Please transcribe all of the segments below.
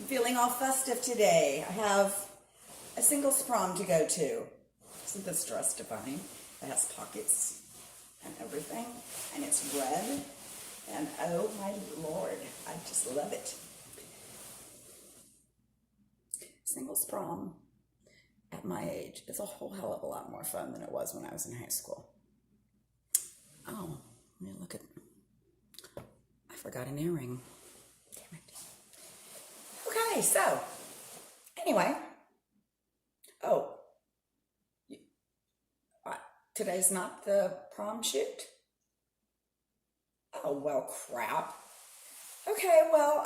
feeling all festive today. I have a singles prom to go to. Isn't this dress divine? It has pockets and everything, and it's red, and oh my Lord, I just love it. Singles prom at my age is a whole hell of a lot more fun than it was when I was in high school. Oh, let me look at, I forgot an earring. Damn it. Okay, so, anyway, today's not the prom shoot? Oh, well, crap. Okay, well,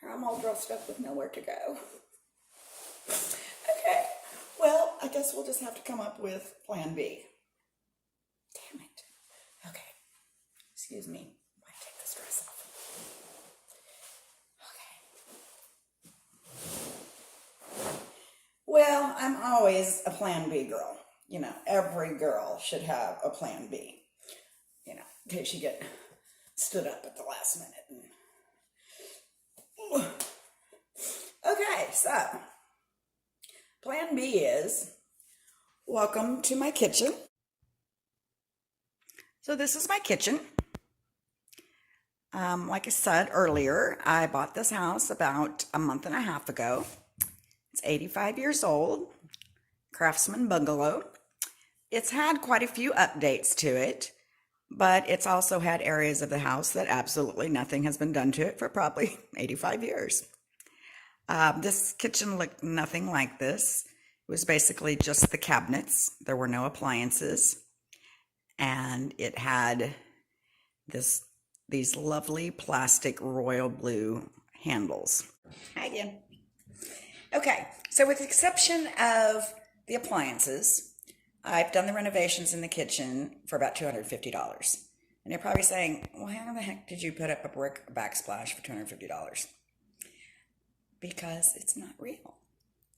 I'm all dressed up with nowhere to go. Okay, well, I guess we'll just have to come up with plan B. Damn it. Okay, excuse me. I take this dress off. Okay. Well, I'm always a plan B girl. You know, every girl should have a plan B. You know, in case you get stood up at the last minute. Okay, so plan B is, welcome to my kitchen. So this is my kitchen. Like I said earlier, I bought this house about a month and a half ago. It's 85 years old, Craftsman bungalow. It's had quite a few updates to it, but it's also had areas of the house that absolutely nothing has been done to it for probably 85 years. This kitchen looked nothing like this. It was basically just the cabinets. There were no appliances. And it had these lovely plastic royal blue handles. Hi again. Okay, so with the exception of the appliances, I've done the renovations in the kitchen for about $250. And you're probably saying, well, how the heck did you put up a brick backsplash for $250? Because it's not real.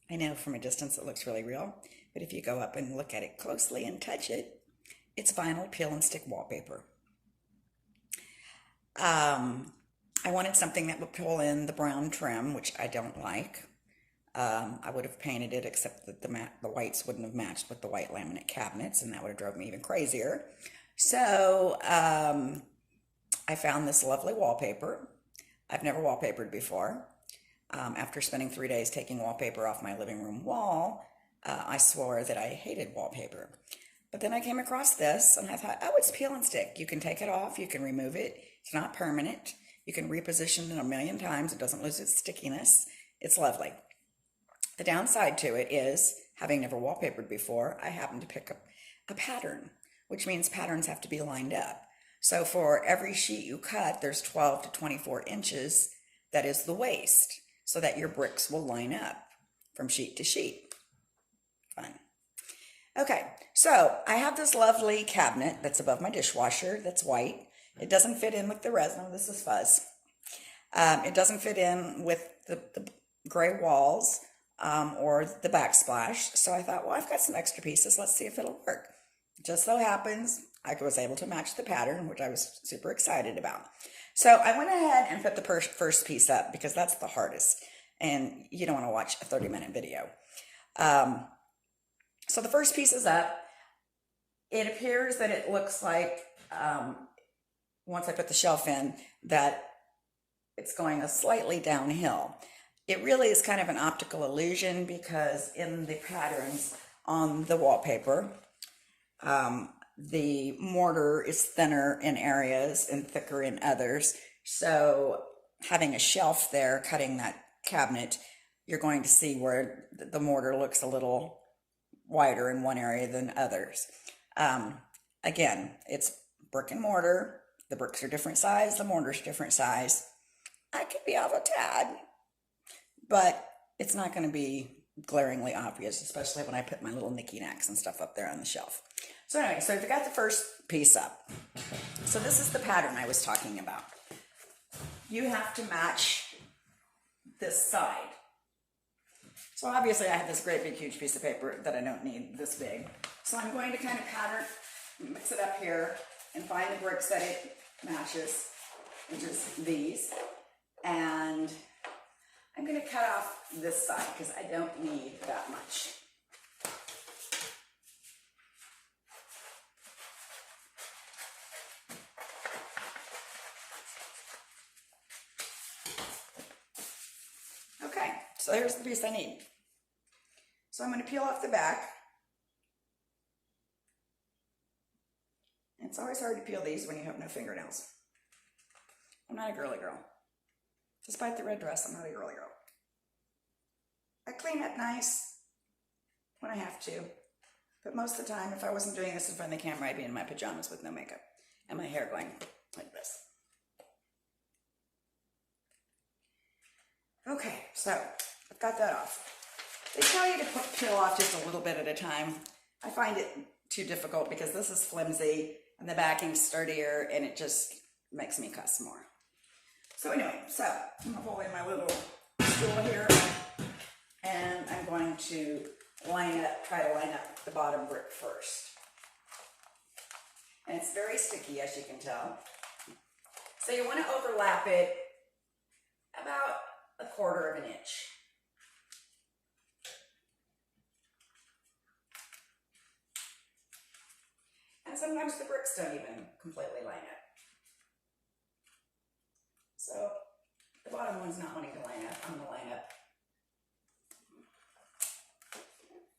I know from a distance it looks really real, but if you go up and look at it closely and touch it, it's vinyl peel and stick wallpaper. I wanted something that would pull in the brown trim, which I don't like. I would have painted it, except that the whites wouldn't have matched with the white laminate cabinets, and that would have drove me even crazier. So I found this lovely wallpaper. I've never wallpapered before. After spending 3 days taking wallpaper off my living room wall, I swore that I hated wallpaper. But then I came across this, and I thought, oh, it's peel and stick. You can take it off, you can remove it. It's not permanent. You can reposition it a million times. It doesn't lose its stickiness. It's lovely. The downside to it is, having never wallpapered before, I happened to pick up a pattern, which means patterns have to be lined up. So for every sheet you cut, there's 12 to 24 inches. That is the waste, so that your bricks will line up from sheet to sheet. Fun. Okay, so I have this lovely cabinet that's above my dishwasher that's white. It doesn't fit in with the rest. No, this is fuzz. It doesn't fit in with the gray walls or the backsplash. So I thought, well, I've got some extra pieces. Let's see if it'll work. Just so happens, I was able to match the pattern, which I was super excited about. So I went ahead and put the first piece up because that's the hardest. And you don't want to watch a 30-minute video. So the first piece is up. It appears that it looks like, once I put the shelf in, that it's going a slightly downhill. It really is kind of an optical illusion because in the patterns on the wallpaper, the mortar is thinner in areas and thicker in others. So having a shelf there cutting that cabinet, you're going to see where the mortar looks a little wider in one area than others. Again, it's brick and mortar. The bricks are different size, the mortar's different size. I could be off a tad, but it's not going to be glaringly obvious, especially when I put my little knickknacks and stuff up there on the shelf. So anyway, so I've got the first piece up. So this is the pattern I was talking about. You have to match this side. So obviously I have this great big huge piece of paper that I don't need this big. So I'm going to kind of pattern, mix it up here, and find the bricks that it matches, which is these. And I'm going to cut off this side because I don't need that much. Okay, so here's the piece I need. So I'm going to peel off the back. It's always hard to peel these when you have no fingernails. I'm not a girly girl. Despite the red dress, I'm not a girly girl. I clean up nice when I have to, but most of the time, if I wasn't doing this in front of the camera, I'd be in my pajamas with no makeup and my hair going like this. Okay, so I've got that off. They tell you to peel off just a little bit at a time. I find it too difficult because this is flimsy and the backing's sturdier and it just makes me cuss more. So anyway, so I'm gonna pull in my little stool here and I'm going to try to line up the bottom brick first. And it's very sticky, as you can tell. So you want to overlap it about 1/4 of an inch. And sometimes the bricks don't even completely line up. So the bottom one's not wanting to line up. I'm going to line up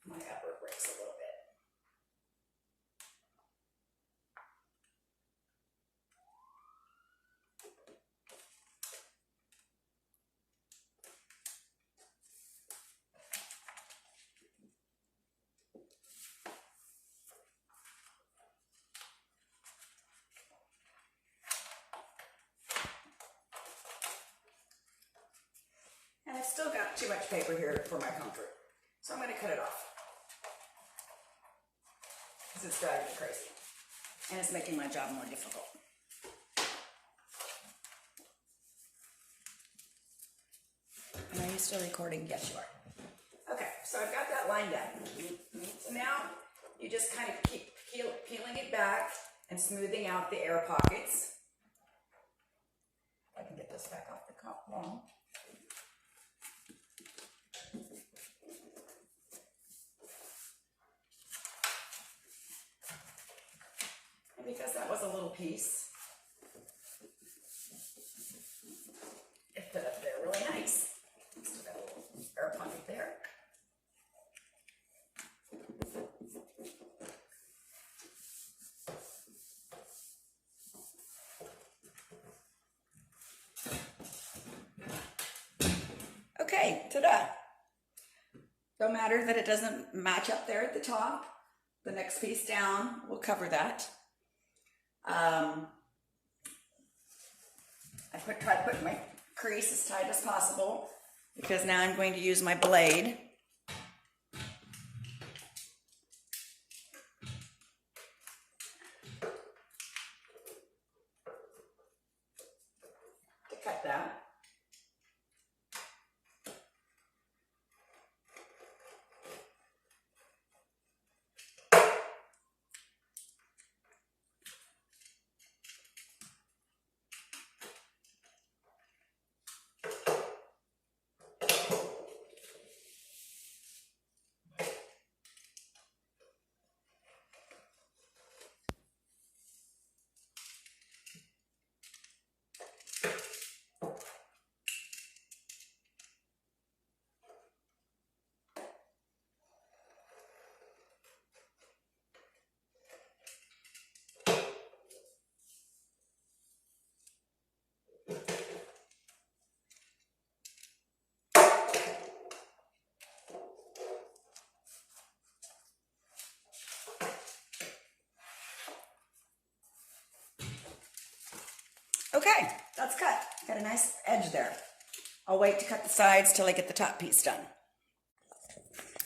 my upper bricks a little bit. And I've still got too much paper here for my comfort. So I'm going to cut it off. Because it's driving me crazy. And it's making my job more difficult. And are you still recording? Yes, you are. Okay, so I've got that lined up. So now you just kind of keep peeling it back and smoothing out the air pockets. I can get this back off the wall. And because that was a little piece, it fit up there really nice. Still got a little air pocket there. Okay, ta-da! Don't matter that it doesn't match up there at the top. The next piece down will cover that. I try to put my crease as tight as possible because now I'm going to use my blade to cut that. Okay, that's cut. Got a nice edge there. I'll wait to cut the sides till I get the top piece done.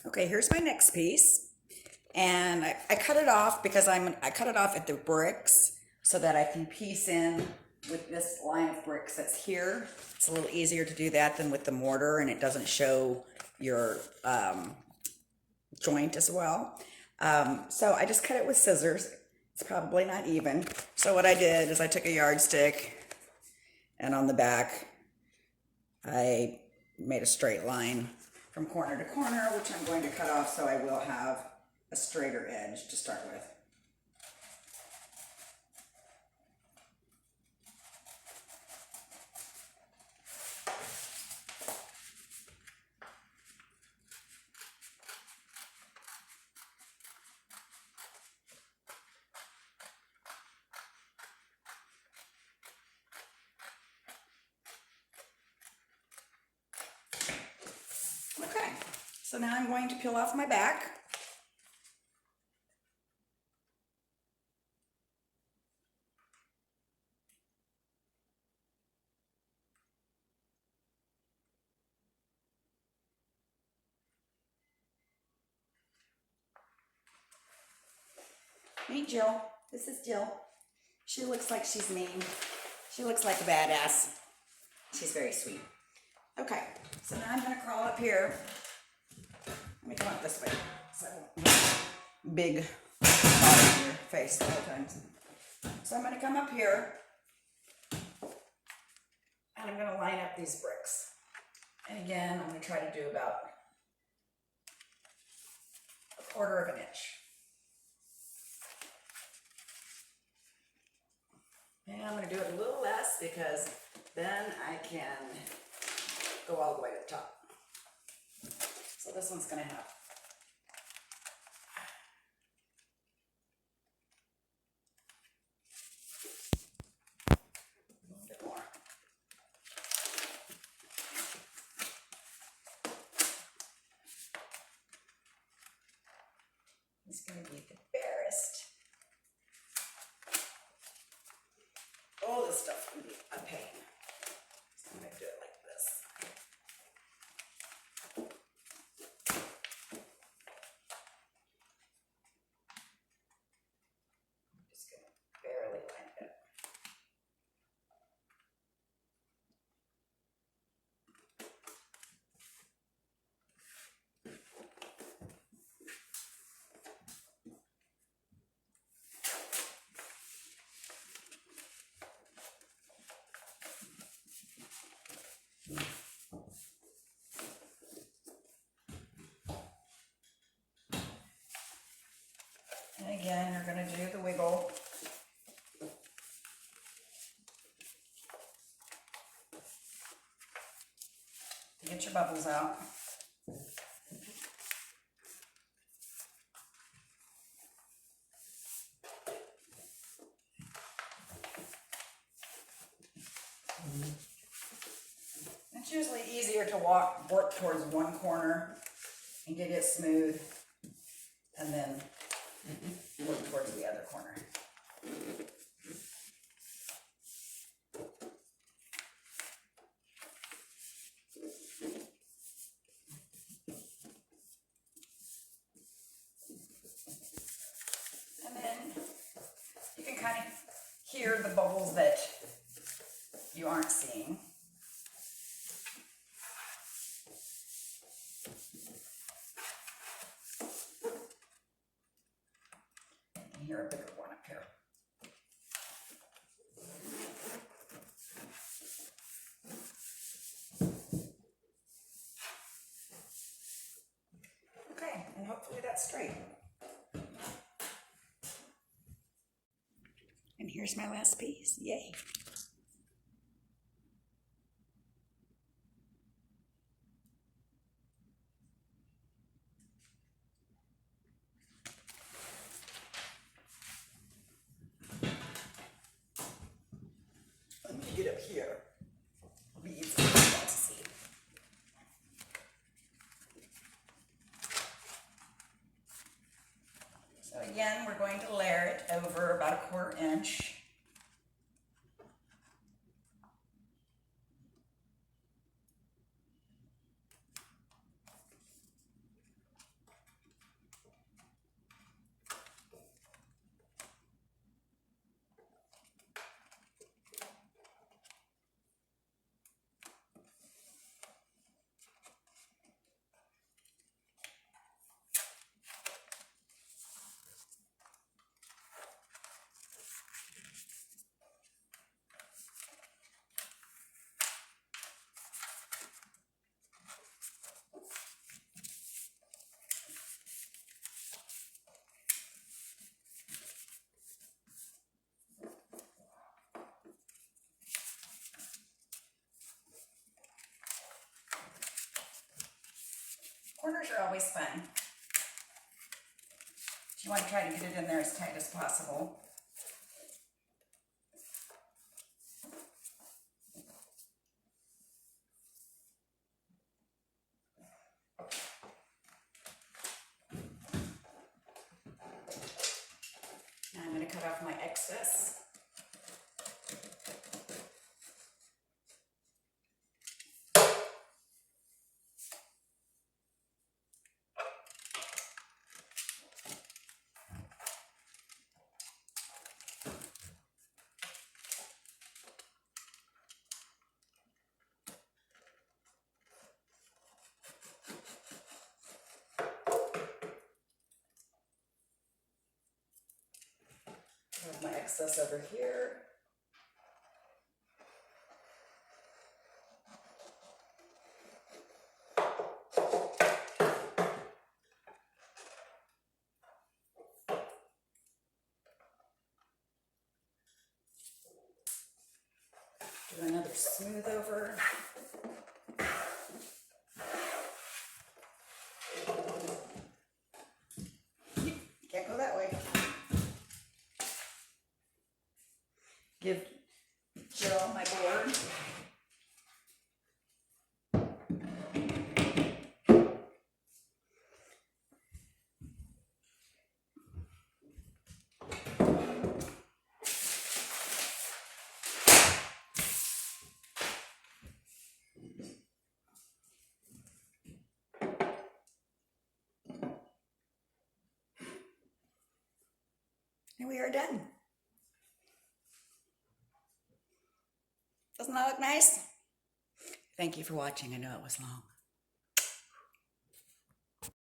Okay, here's my next piece. And I cut it off because I cut it off at the bricks so that I can piece in with this line of bricks that's here. It's a little easier to do that than with the mortar, and it doesn't show your joint as well. So I just cut it with scissors. It's probably not even. So what I did is I took a yardstick, and on the back I made a straight line from corner to corner, which I'm going to cut off so I will have a straighter edge to start with. Okay, so now I'm going to peel off my back. Meet Jill. This is Jill. She looks like she's mean. She looks like a badass. She's very sweet. Okay, so now I'm gonna crawl up here. Let me come up this way so I won't have a big spot in your face all the time. So I'm gonna come up here and I'm gonna line up these bricks. And again, I'm gonna try to do about 1/4 inch. And I'm going to do it a little less because then I can go all the way to the top. So this one's going to have a little bit more. It's going to be the barest. All this stuff can be a pain. So I'm going to do it like this. I'm just going to barely line it up. And again, you're going to do the wiggle. To get your bubbles out. It's usually easier to work towards one corner and get it smooth, and then work towards the other corner. And then you can kind of hear the bubbles that you aren't seeing. Here, a bigger one up here. Okay, and hopefully that's straight. And here's my last piece. Yay. Get up here. It'll be easy for you guys to see. So again, we're going to layer it over about 1/4 inch. Stickers are always fun. You want to try to get it in there as tight as possible. Now I'm going to cut off my excess. Have my excess over here. Do another smooth over. Can't go that way. Give Jill my board. And we are done. Doesn't that look nice? Thank you for watching. I know it was long.